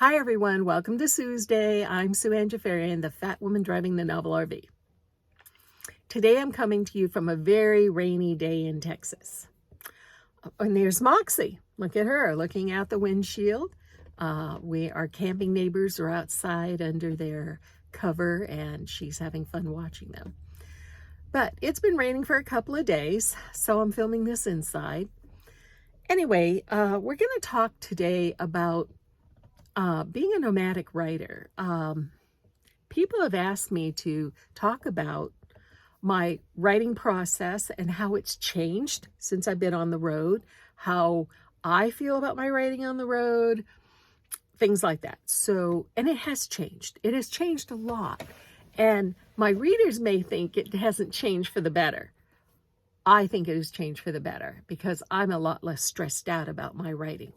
Hi everyone, welcome to Sue's Day. I'm Sue Ann Jafarian, the fat woman driving the novel RV. Today I'm coming to you from a very rainy day in Texas. And there's Moxie. Look at her looking out the windshield. Our camping neighbors are outside under their cover and she's having fun watching them. But it's been raining for a couple of days, so I'm filming this inside. Anyway, we're going to talk today about being a nomadic writer. People have asked me to talk about my writing process and how it's changed since I've been on the road, how I feel about my writing on the road, things like that. So, and it has changed. It has changed a lot. And my readers may think it hasn't changed for the better. I think it has changed for the better because I'm a lot less stressed out about my writing.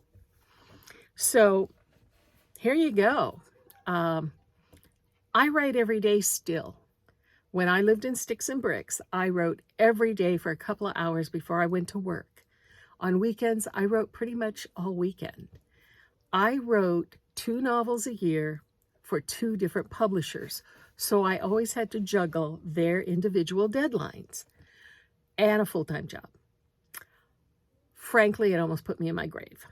So, here you go. I write every day still. When I lived in Sticks and Bricks, I wrote every day for a couple of hours before I went to work. On weekends, I wrote pretty much all weekend. I wrote 2 novels a year for 2 different publishers, so I always had to juggle their individual deadlines and a full-time job. Frankly, it almost put me in my grave.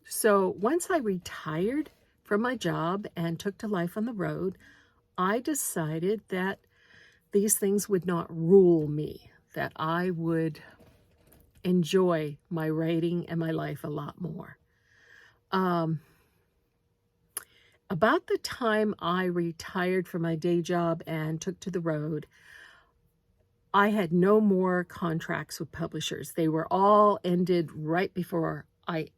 So once I retired from my job and took to life on the road, I decided that these things would not rule me, that I would enjoy my writing and my life a lot more. About the time I retired from my day job and took to the road, I had no more contracts with publishers. They were all ended right before I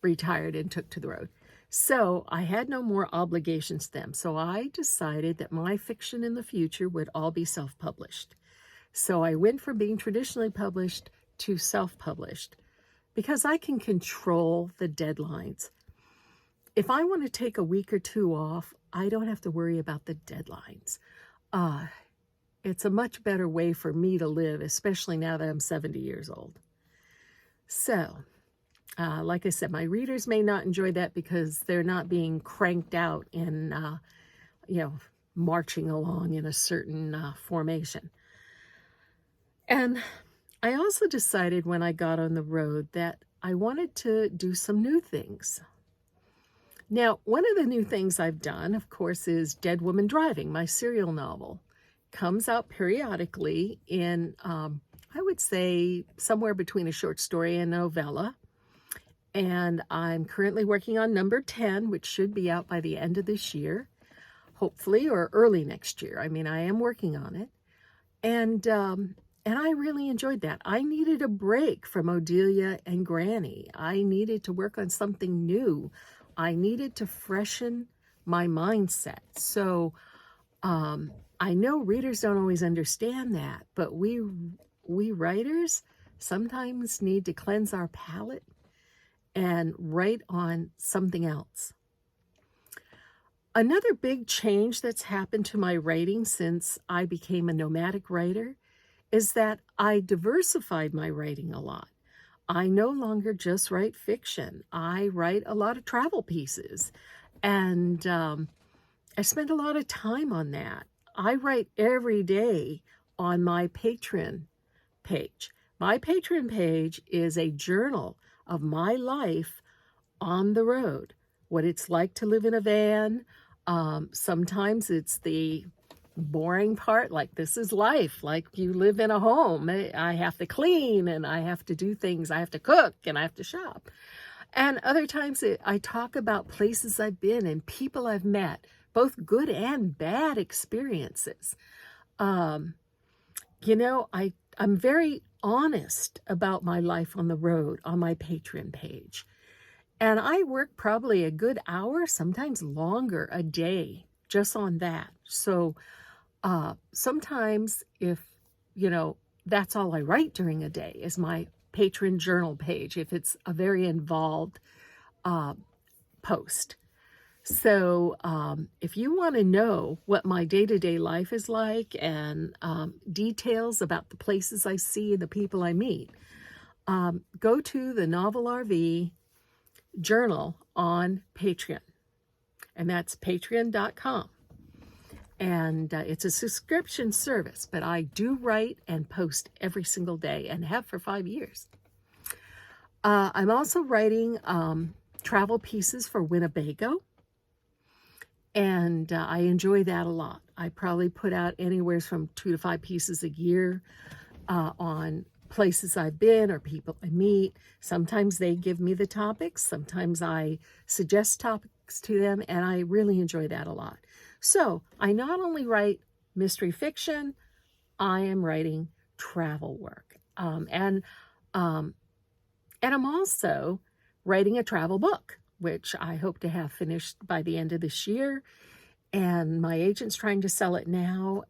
retired and took to the road. So I had no more obligations to them. So I decided that my fiction in the future would all be self-published. So I went from being traditionally published to self-published because I can control the deadlines. If I want to take a week or 2 off, I don't have to worry about the deadlines. It's a much better way for me to live, especially now that I'm 70 years old. So, like I said, my readers may not enjoy that because they're not being cranked out in, marching along in a certain formation. And I also decided when I got on the road that I wanted to do some new things. Now, one of the new things I've done, of course, is Dead Woman Driving, my serial novel. Comes out periodically in, I would say, somewhere between a short story and a novella. And I'm currently working on number 10, which should be out by the end of this year, hopefully, or early next year. I mean, I am working on it. And I really enjoyed that. I needed a break from Odelia and Granny. I needed to work on something new. I needed to freshen my mindset. So I know readers don't always understand that, but we writers sometimes need to cleanse our palate and write on something else. Another big change that's happened to my writing since I became a nomadic writer is that I diversified my writing a lot. I no longer just write fiction. I write a lot of travel pieces, and I spend a lot of time on that. I write every day on my Patreon page. My Patreon page is a journal of my life on the road, what it's like to live in a van. Sometimes it's the boring part, like this is life, like you live in a home. I have to clean and I have to do things. I have to cook and I have to shop. And other times I talk about places I've been and people I've met, both good and bad experiences. I'm very honest about my life on the road on my Patreon page. And I work probably a good hour, sometimes longer, a day just on that. So sometimes if, that's all I write during a day is my Patreon journal page, if it's a very involved post. So if you want to know what my day-to-day life is like and details about the places I see and the people I meet, go to the Novel RV journal on Patreon. and that's patreon.com. And it's a subscription service, but I do write and post every single day and have for 5 years. I'm also writing travel pieces for Winnebago, and I enjoy that a lot. I probably put out anywhere from 2 to 5 pieces a year on places I've been or people I meet. Sometimes they give me the topics. Sometimes I suggest topics to them, and I really enjoy that a lot. So I not only write mystery fiction, I am writing travel work. And I'm also writing a travel book, which I hope to have finished by the end of this year. And my agent's trying to sell it now.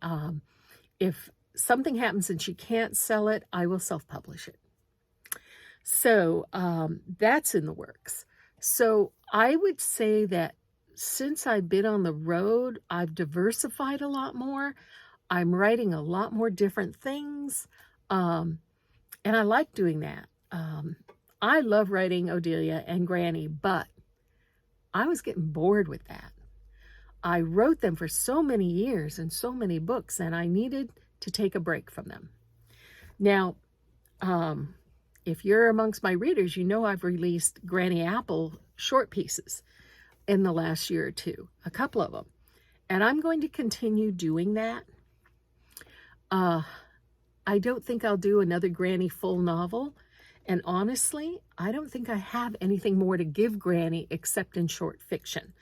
If something happens and she can't sell it, I will self-publish it. So that's in the works. So I would say that since I've been on the road, I've diversified a lot more. I'm writing a lot more different things. And I like doing that. I love writing Odelia and Granny, but I was getting bored with that. I wrote them for so many years and so many books, and I needed to take a break from them. Now, if you're amongst my readers, you know I've released Granny Apple short pieces in the last year or two, a couple of them. And I'm going to continue doing that. I don't think I'll do another Granny full novel. And honestly, I don't think I have anything more to give Granny except in short fiction.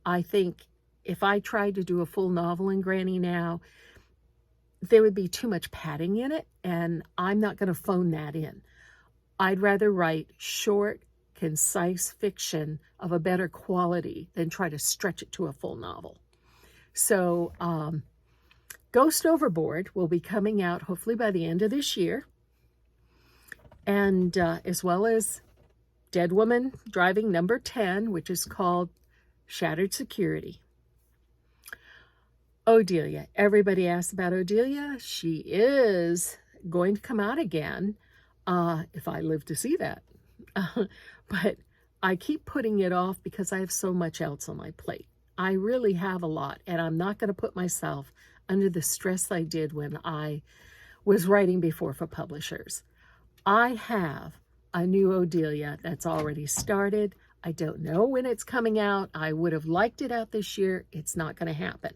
I think if I tried to do a full novel in Granny now, there would be too much padding in it, and I'm not going to phone that in. I'd rather write short, concise fiction of a better quality than try to stretch it to a full novel. So Ghost Overboard will be coming out hopefully by the end of this year, and as well as Dead Woman Driving number 10, which is called Shattered Security. Odelia. Everybody asks about Odelia. She is going to come out again if I live to see that. But I keep putting it off because I have so much else on my plate. I really have a lot, and I'm not going to put myself under the stress I did when I was writing before for publishers. I have a new Odelia that's already started. I don't know when it's coming out. I would have liked it out this year. It's not going to happen.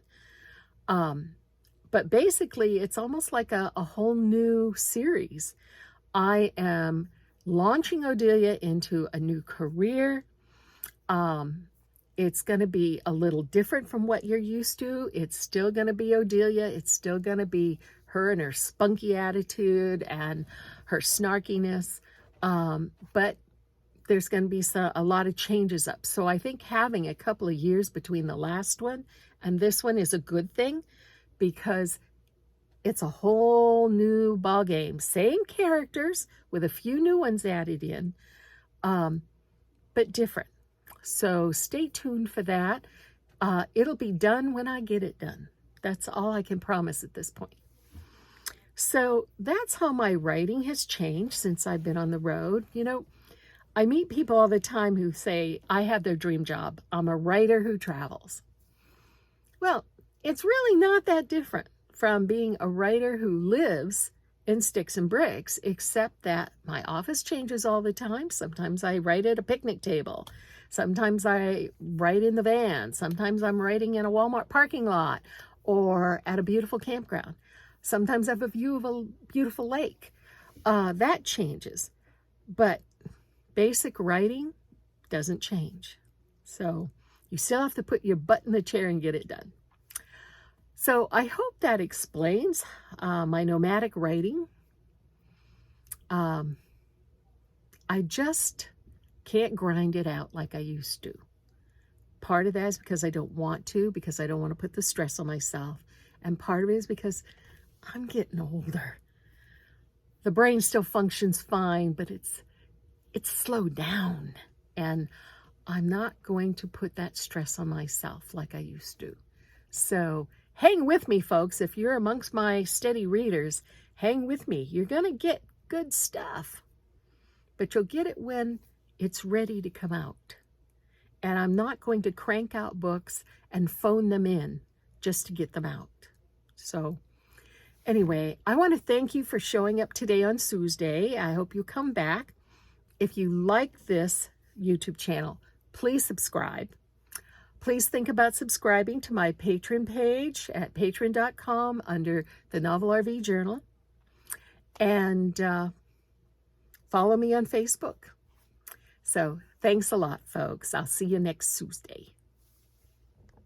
But basically, it's almost like a whole new series. I am launching Odelia into a new career. It's going to be a little different from what you're used to. It's still going to be Odelia. It's still going to be her and her spunky attitude and her snarkiness. But there's going to be a lot of changes up. So I think having a couple of years between the last one and this one is a good thing, because it's a whole new ball game. Same characters with a few new ones added in, but different. So stay tuned for that. It'll be done when I get it done. That's all I can promise at this point. So that's how my writing has changed since I've been on the road. You know, I meet people all the time who say, I have their dream job. I'm a writer who travels. Well, it's really not that different from being a writer who lives in sticks and bricks, except that my office changes all the time. Sometimes I write at a picnic table. Sometimes I write in the van. Sometimes I'm writing in a Walmart parking lot or at a beautiful campground. Sometimes I have a view of a beautiful lake. That changes. But basic writing doesn't change. So you still have to put your butt in the chair and get it done. So I hope that explains my nomadic writing. I just can't grind it out like I used to. Part of that is because I don't want to, because I don't want to put the stress on myself. And part of it is because I'm getting older. The brain still functions fine, but it's slowed down. And I'm not going to put that stress on myself like I used to. So hang with me, folks. If you're amongst my steady readers, hang with me. You're going to get good stuff, but you'll get it when it's ready to come out. and I'm not going to crank out books and phone them in just to get them out. So anyway, I want to thank you for showing up today on Tuesday. I hope you come back. If you like this YouTube channel, please subscribe. Please think about subscribing to my Patreon page at patreon.com under the Novel RV Journal. And follow me on Facebook. So thanks a lot, folks. I'll see you next Tuesday.